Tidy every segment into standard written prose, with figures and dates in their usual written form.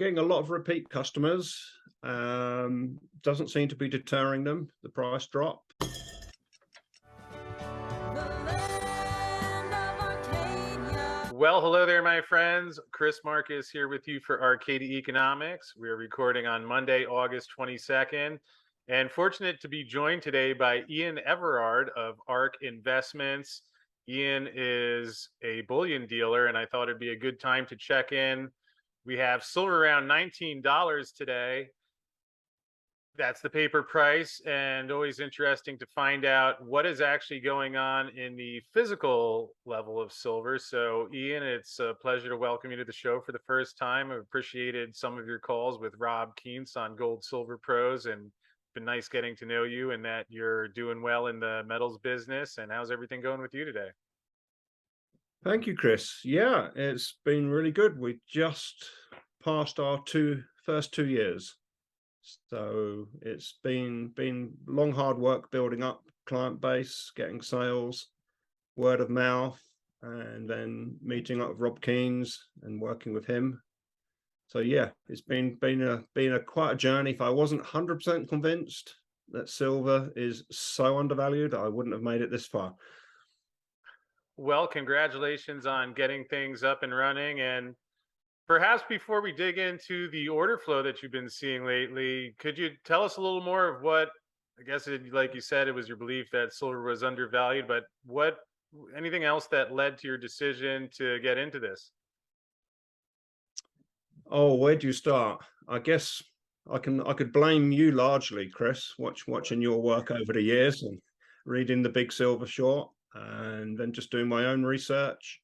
getting a lot of repeat customers. Doesn't seem to be deterring them, the price drop. Well, hello there, my friends. Chris Marcus here with you for Arcadia Economics. We are recording on Monday, August 22nd, and fortunate to be joined today by Ian Everard of Ark Investments. Ian is a bullion dealer, and I thought it'd be a good time to check in. We have silver around $19 today. That's the paper price, and always interesting to find out what is actually going on in the physical level of silver. So, Ian, it's a pleasure to welcome you to the show for the first time. I've appreciated some of your calls with Rob Keens on Gold Silver Pros, and been nice getting to know you and that you're doing well in the metals business. And how's everything going with you today? Thank you, Chris. Yeah, it's been really good. We just passed our first 2 years. So it's been long, hard work building up client base, getting sales, word of mouth, and then meeting up with Rob Keens and working with him. So yeah, it's been quite a journey. If I wasn't 100% convinced that silver is so undervalued, I wouldn't have made it this far. Well, congratulations on getting things up and running. And perhaps before we dig into the order flow that you've been seeing lately, could you tell us a little more of what, I guess, like you said, it was your belief that silver was undervalued, but anything else that led to your decision to get into this? Oh, where do you start? I guess I could blame you largely, Chris, watching your work over the years and reading the Big Silver Short, and then just doing my own research,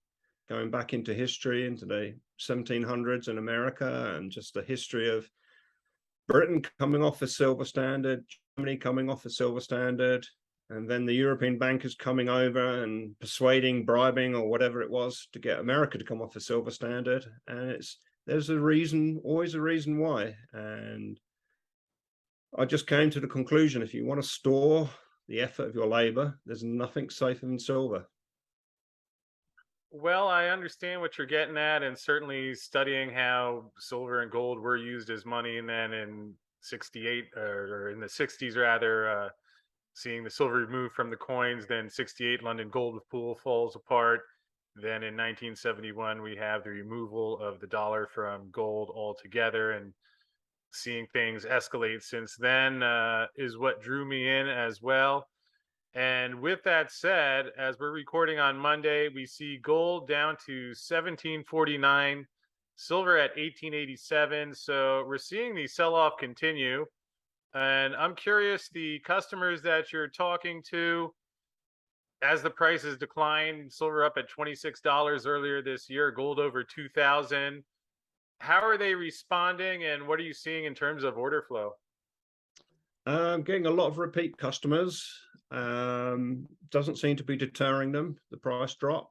going back into history, into the 1700s in America, and just the history of Britain coming off a silver standard, Germany coming off a silver standard, and then the European bankers coming over and persuading, bribing, or whatever it was to get America to come off a silver standard. And there's a reason, always a reason why. And I just came to the conclusion, if you want to store the effort of your labor, there's nothing safer than silver. Well, I understand what you're getting at, and certainly studying how silver and gold were used as money, and then in 68 or in the 60s rather, seeing the silver removed from the coins, then 68 London gold pool falls apart. Then in 1971, we have the removal of the dollar from gold altogether, and seeing things escalate since then is what drew me in as well. And with that said, as we're recording on Monday, we see gold down to 1749, silver at 1887. So we're seeing the sell-off continue. And I'm curious, the customers that you're talking to, as the prices decline, silver up at $26 earlier this year, gold over 2,000. How are they responding, and what are you seeing in terms of order flow? I'm getting a lot of repeat customers. Doesn't seem to be deterring them, the price drop.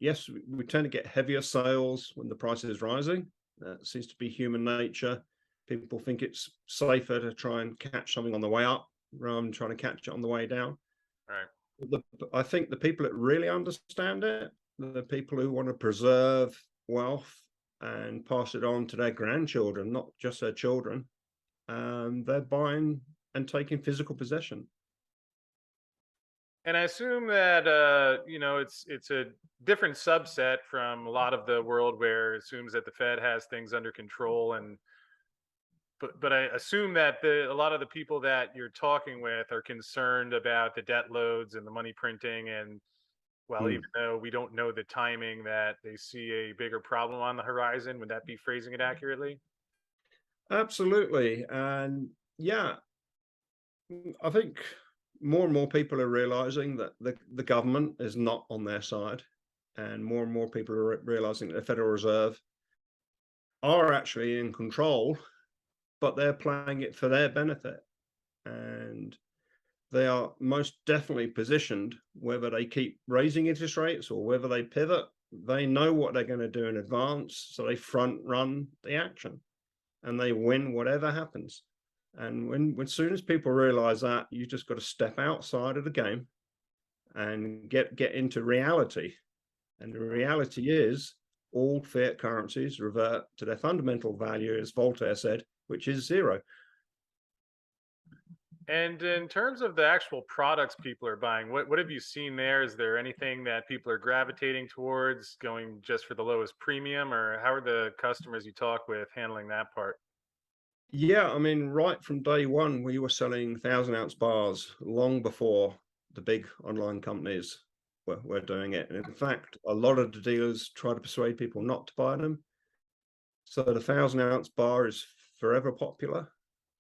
Yes, we tend to get heavier sales when the price is rising. That seems to be human nature. People think it's safer to try and catch something on the way up rather than trying to catch it on the way down. Right. I think the people that really understand it, the people who want to preserve wealth and pass it on to their grandchildren, not just their children, they're buying and taking physical possession. And I assume that it's a different subset from a lot of the world where it assumes that the Fed has things under control, and but I assume that a lot of the people that you're talking with are concerned about the debt loads and the money printing, and well, even though we don't know the timing, that they see a bigger problem on the horizon. Would that be phrasing it accurately? Absolutely. And yeah, I think more and more people are realizing that the government is not on their side, and more people are realizing that the Federal Reserve are actually in control, but they're playing it for their benefit. And they are most definitely positioned, whether they keep raising interest rates or whether they pivot, they know what they're going to do in advance. So they front run the action and they win whatever happens. And when soon as people realize that, you just got to step outside of the game and get into reality. And the reality is all fiat currencies revert to their fundamental value, as Voltaire said, which is zero. And in terms of the actual products people are buying, what have you seen there? Is there anything that people are gravitating towards, going just for the lowest premium, or how are the customers you talk with handling that part? Yeah, I mean, right from day one, we were selling 1,000 ounce bars long before the big online companies were doing it. And in fact, a lot of the dealers try to persuade people not to buy them. So the 1,000 ounce bar is forever popular.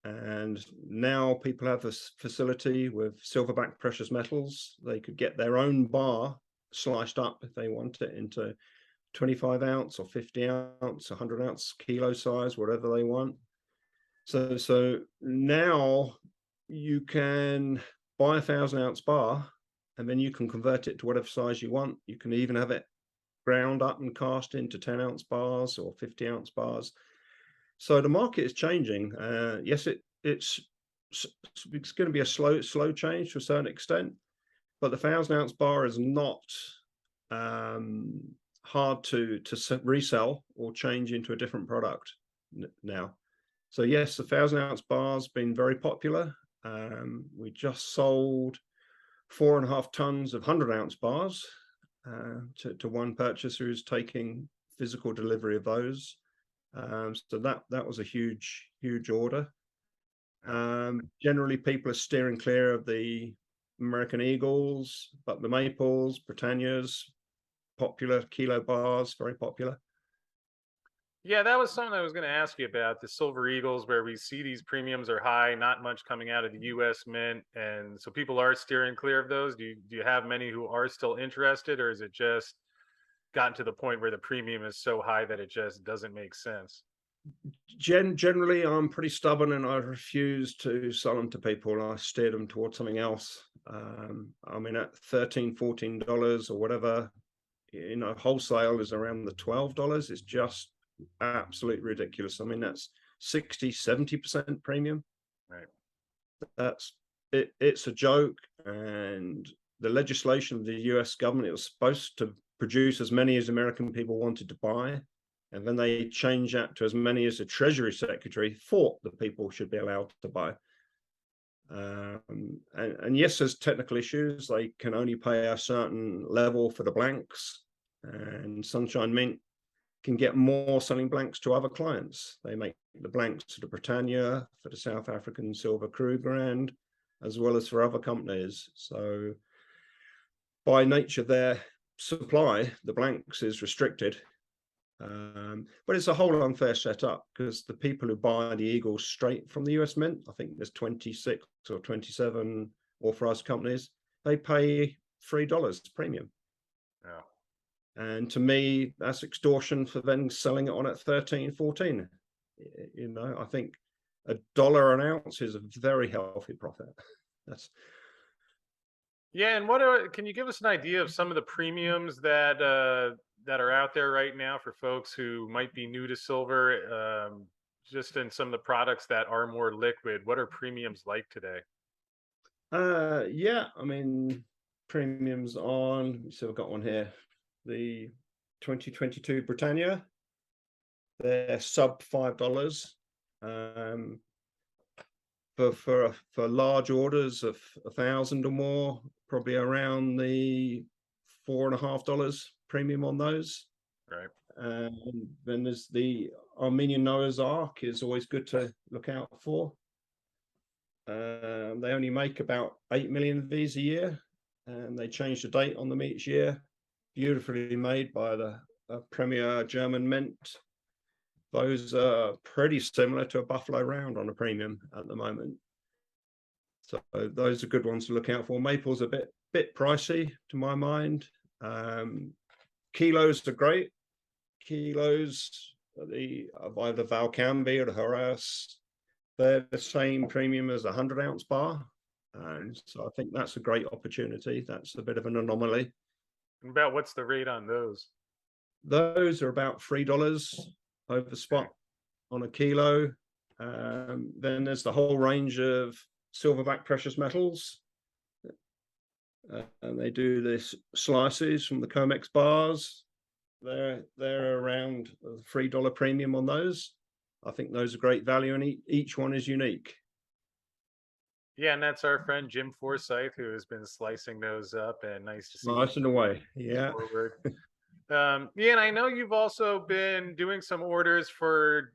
And now people have this facility with silverback precious metals. They could get their own bar sliced up if they want it into 25 ounce or 50 ounce, 100 ounce kilo size, whatever they want. So now you can buy a 1,000 ounce bar and then you can convert it to whatever size you want. You can even have it ground up and cast into 10 ounce bars or 50 ounce bars. So the market is changing. Yes, it's going to be a slow change to a certain extent, but the 1,000 ounce bar is not hard to resell or change into a different product now. So yes, the 1,000 ounce bar's been very popular. We just sold 4.5 tons of 100 ounce bars to one purchaser who's taking physical delivery of those. So that was a huge order. Generally, people are steering clear of the American Eagles, but the Maples, Britannias, popular kilo bars, very popular. Yeah, that was something I was going to ask you about, the Silver Eagles, where we see these premiums are high, not much coming out of the U.S. Mint, and so people are steering clear of those. Do you have many who are still interested, or is it just gotten to the point where the premium is so high that it just doesn't make sense? Generally, I'm pretty stubborn and I refuse to sell them to people. I steer them towards something else. I mean, at $13, $14 or whatever, wholesale is around the $12. It's just absolutely ridiculous. I mean, that's 60-70% premium. Right. That's it. It's a joke. And the legislation of the US government, it was supposed to produce as many as American people wanted to buy. And then they changed that to as many as the Treasury Secretary thought the people should be allowed to buy. And yes, there's technical issues. They can only pay a certain level for the blanks, and Sunshine Mint can get more selling blanks to other clients. They make the blanks to the Britannia, for the South African Silver Krugerrand, as well as for other companies. So by nature, their supply, the blanks, is restricted. But it's a whole unfair setup because the people who buy the Eagles straight from the US Mint, I think there's 26 or 27 authorized companies, they pay $3 premium. Yeah. And to me, that's extortion for then selling it on at 13, 14. I think $1 an ounce is a very healthy profit. That's Yeah, and can you give us an idea of some of the premiums that are out there right now for folks who might be new to silver? Just in some of the products that are more liquid, what are premiums like today? yeah, I mean, premiums on, so I've got one here, the 2022 Britannia, they're sub $5. For large orders of 1,000 or more, probably around the $4.50 premium on those. Right. And then there's the Armenian Noah's Ark, is always good to look out for. They only make about 8 million of these a year, and they change the date on them each year. Beautifully made by the premier German mint. Those are pretty similar to a Buffalo Round on a premium at the moment. So those are good ones to look out for. Maple's a bit pricey to my mind. Kilos are great. Kilos of either Valcambi or the Horace, they're the same premium as a 100 ounce bar. And so I think that's a great opportunity. That's a bit of an anomaly. And about what's the rate on those? Those are about $3 over spot on a kilo. Then there's the whole range of silverback precious metals. And they do this slices from the Comex bars. They're around a $3 premium on those. I think those are great value, and each one is unique. Yeah, and that's our friend Jim Forsyth who has been slicing those up, and nice to see you Nice in a way. Yeah. forward. Yeah, and I know you've also been doing some orders for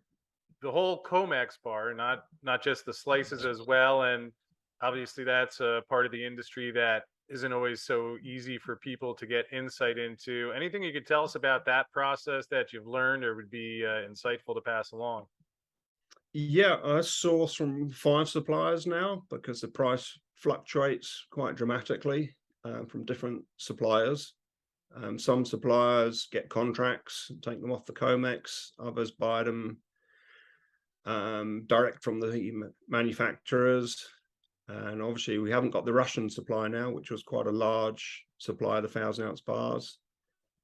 the whole Comex bar, not just the slices as well. And obviously, that's a part of the industry that isn't always so easy for people to get insight into. Anything you could tell us about that process that you've learned or would be insightful to pass along? Yeah, I source from 5 suppliers now because the price fluctuates quite dramatically from different suppliers. Some suppliers get contracts and take them off the Comex. Others buy them direct from the manufacturers. And obviously, we haven't got the Russian supply now, which was quite a large supply of the 1,000-ounce bars.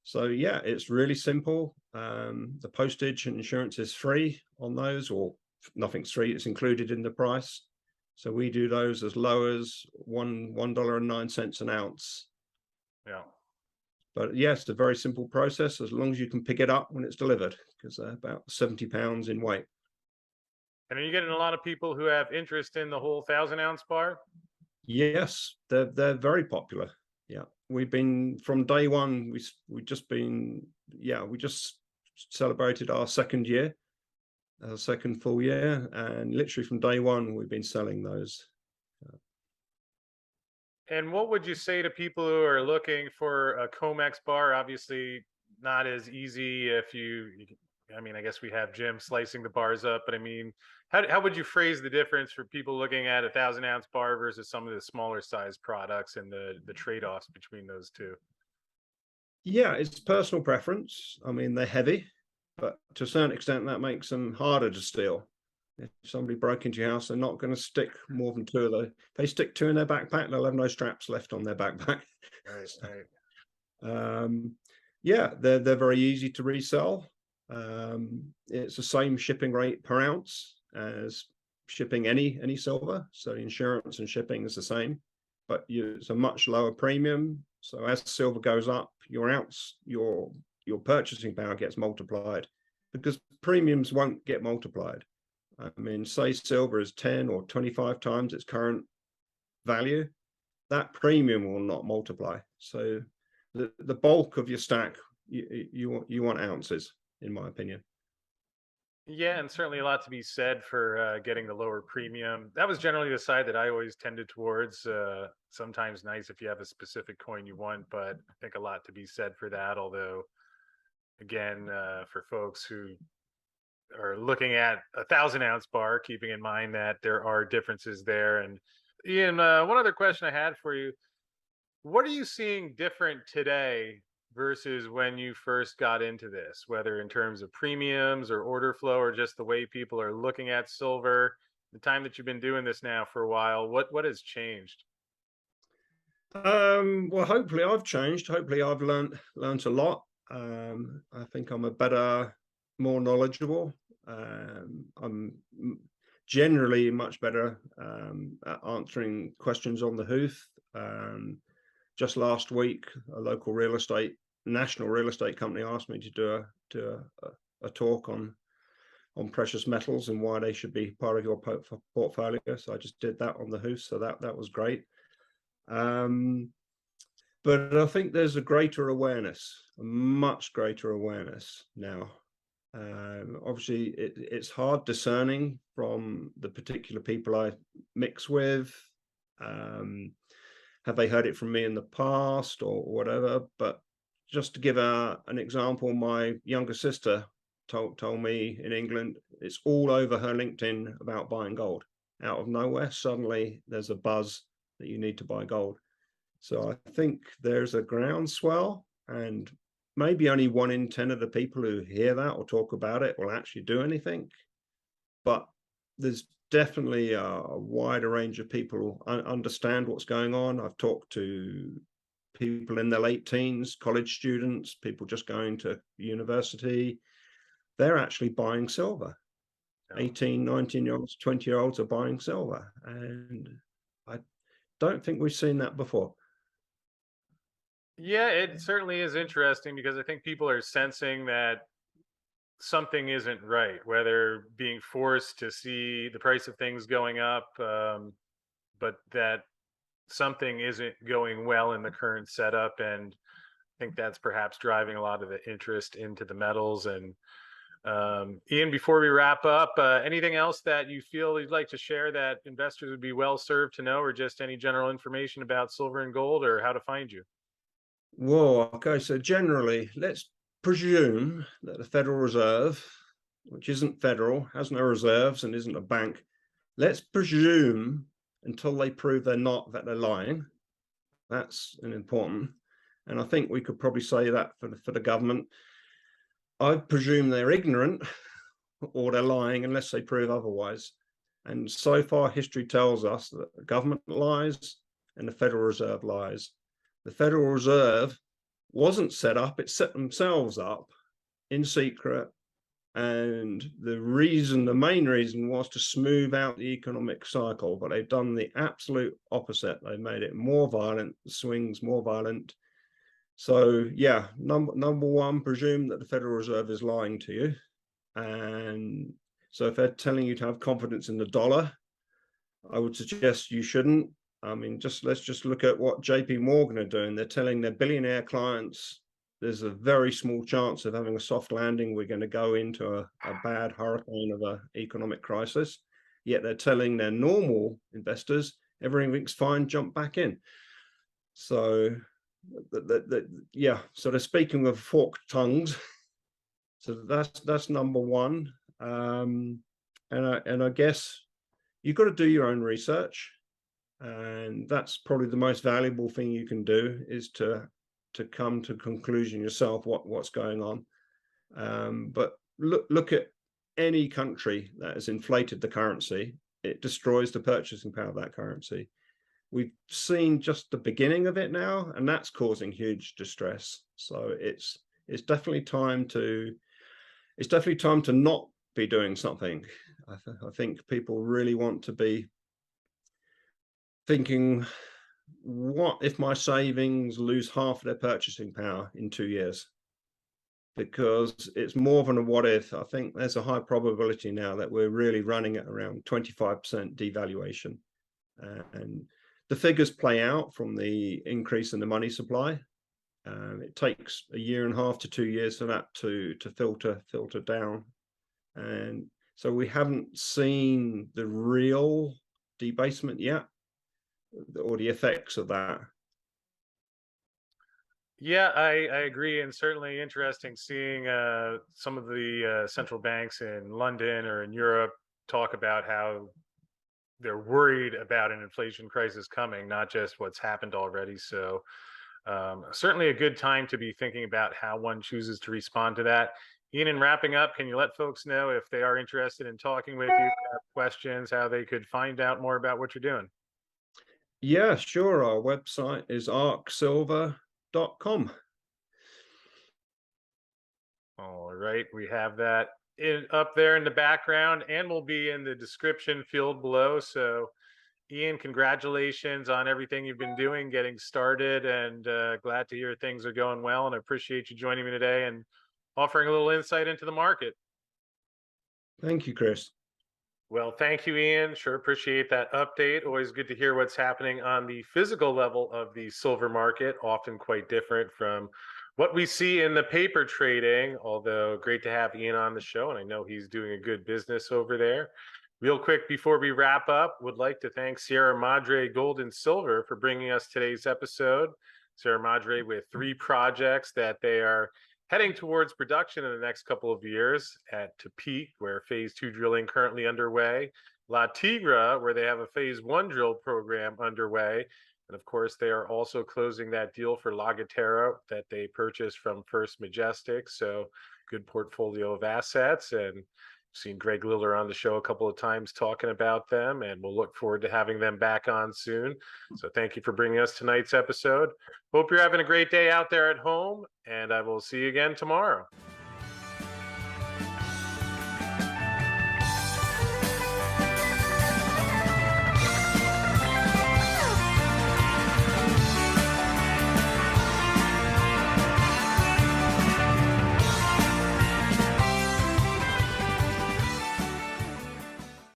So yeah, it's really simple. The postage and insurance is free on those, or nothing's free. It's included in the price. So we do those as low as $1.09 an ounce. Yeah. But yes, it's a very simple process as long as you can pick it up when it's delivered, because they're about 70 pounds in weight. And are you getting a lot of people who have interest in the whole 1,000 ounce bar? Yes, they're very popular. Yeah, we've been from day one. We just been we just celebrated our second year, our second full year, and literally from day one we've been selling those. And what would you say to people who are looking for a Comex bar? Obviously, not as easy if I mean, I guess we have Jim slicing the bars up, but I mean, how would you phrase the difference for people looking at a 1,000 ounce bar versus some of the smaller size products and the trade offs between those two? Yeah, it's personal preference. I mean, they're heavy, but to a certain extent that makes them harder to steal. If somebody broke into your house, they're not going to stick more than two of those. If they stick two in their backpack, they'll have no straps left on their backpack. Right, right. Yeah, they're very easy to resell. It's the same shipping rate per ounce as shipping any silver. So the insurance and shipping is the same, but it's a much lower premium. So as silver goes up, your purchasing power gets multiplied, because premiums won't get multiplied. I mean, say silver is 10 or 25 times its current value, that premium will not multiply. So the bulk of your stack, you want ounces, in my opinion. Yeah, and certainly a lot to be said for getting the lower premium. That was generally the side that I always tended towards. Sometimes nice if you have a specific coin you want, but I think a lot to be said for that. Although, again, for folks who are looking at a 1,000 ounce bar, keeping in mind that there are differences there. And Ian, one other question I had for you: what are you seeing different today versus when you first got into this, whether in terms of premiums or order flow or just the way people are looking at silver? The time that you've been doing this now for a while, what has changed? Well, hopefully I've changed. Hopefully I've learned a lot. I think I'm a better, more knowledgeable. I'm generally much better at answering questions on the hoof. Just last week, a local national real estate company asked me to do a talk on precious metals and why they should be part of your portfolio. So I just did that on the hoof. So that was great. But I think there's a greater awareness, a much greater awareness now. Obviously, it's hard discerning from the particular people I mix with. Have they heard it from me in the past or whatever? But just to give an example, my younger sister told me in England, it's all over her LinkedIn about buying gold. Out of nowhere, suddenly there's a buzz that you need to buy gold. So I think there's a groundswell, and maybe only 1 in 10 of the people who hear that or talk about it will actually do anything. But there's definitely a wider range of people who understand what's going on. I've talked to people in their late teens, college students, people just going to university. They're actually buying silver. 18, 19-year-olds, 20-year-olds are buying silver. And I don't think we've seen that before. Yeah, it certainly is interesting because I think people are sensing that something isn't right, whether being forced to see the price of things going up, but that something isn't going well in the current setup. And I think that's perhaps driving a lot of the interest into the metals. And Ian, before we wrap up, anything else that you feel you'd like to share that investors would be well served to know, or just any general information about silver and gold or how to find you? Whoa, okay, so generally, let's presume that the Federal Reserve, which isn't federal, has no reserves and isn't a bank, let's presume until they prove they're not, that they're lying. That's an important. And I think we could probably say that for the government. I presume they're ignorant or they're lying unless they prove otherwise. And so far, history tells us that the government lies and the Federal Reserve lies. The Federal Reserve wasn't set up, it set themselves up in secret. And the main reason was to smooth out the economic cycle, but they've done the absolute opposite. They made it more violent, the swings more violent. So yeah, number one, presume that the Federal Reserve is lying to you. And so if they're telling you to have confidence in the dollar, I would suggest you shouldn't. I mean, let's just look at what JP Morgan are doing. They're telling their billionaire clients there's a very small chance of having a soft landing. We're going to go into a bad hurricane of an economic crisis. Yet they're telling their normal investors everything's fine, jump back in. So yeah, so they're speaking with forked tongues. So that's number one. And I guess you've got to do your own research, and that's probably the most valuable thing you can do, is to come to conclusion yourself what's going on. But look at any country that has inflated the currency, it destroys the purchasing power of that currency. We've seen just the beginning of it now, and that's causing huge distress. So it's definitely time to not be doing something. I think people really want to be thinking, what if my savings lose half of their purchasing power in 2 years? Because it's more than a what if. I think there's a high probability now that we're really running at around 25% devaluation. And the figures play out from the increase in the money supply. It takes 1.5 to 2 years for that to filter down. And so we haven't seen the real debasement yet, or the effects of that. Yeah, I agree, and certainly interesting seeing some of the central banks in London or in Europe talk about how they're worried about an inflation crisis coming, not just what's happened already. So certainly a good time to be thinking about how one chooses to respond to that. Ian, in wrapping up, can you let folks know if they are interested in talking with you, have questions, how they could find out more about what you're doing? Yeah, sure. Our website is arksilver.com. All right, we have that up there in the background and will be in the description field below. So Ian, congratulations on everything you've been doing, getting started, and glad to hear things are going well. And I appreciate you joining me today and offering a little insight into the market. Thank you, Chris. Well, thank you, Ian. Sure appreciate that update. Always good to hear what's happening on the physical level of the silver market, often quite different from what we see in the paper trading, although great to have Ian on the show, and I know he's doing a good business over there. Real quick before we wrap up, would like to thank Sierra Madre Gold and Silver for bringing us today's episode. Sierra Madre with 3 projects that they are heading towards production in the next couple of years at Tepic, where phase 2 drilling currently underway, La Tigra, where they have a phase 1 drill program underway, and of course they are also closing that deal for La Gatera that they purchased from First Majestic. So good portfolio of assets, and seen Greg Liller on the show a couple of times talking about them, and we'll look forward to having them back on soon. So thank you for bringing us tonight's episode. Hope you're having a great day out there at home, and I will see you again tomorrow.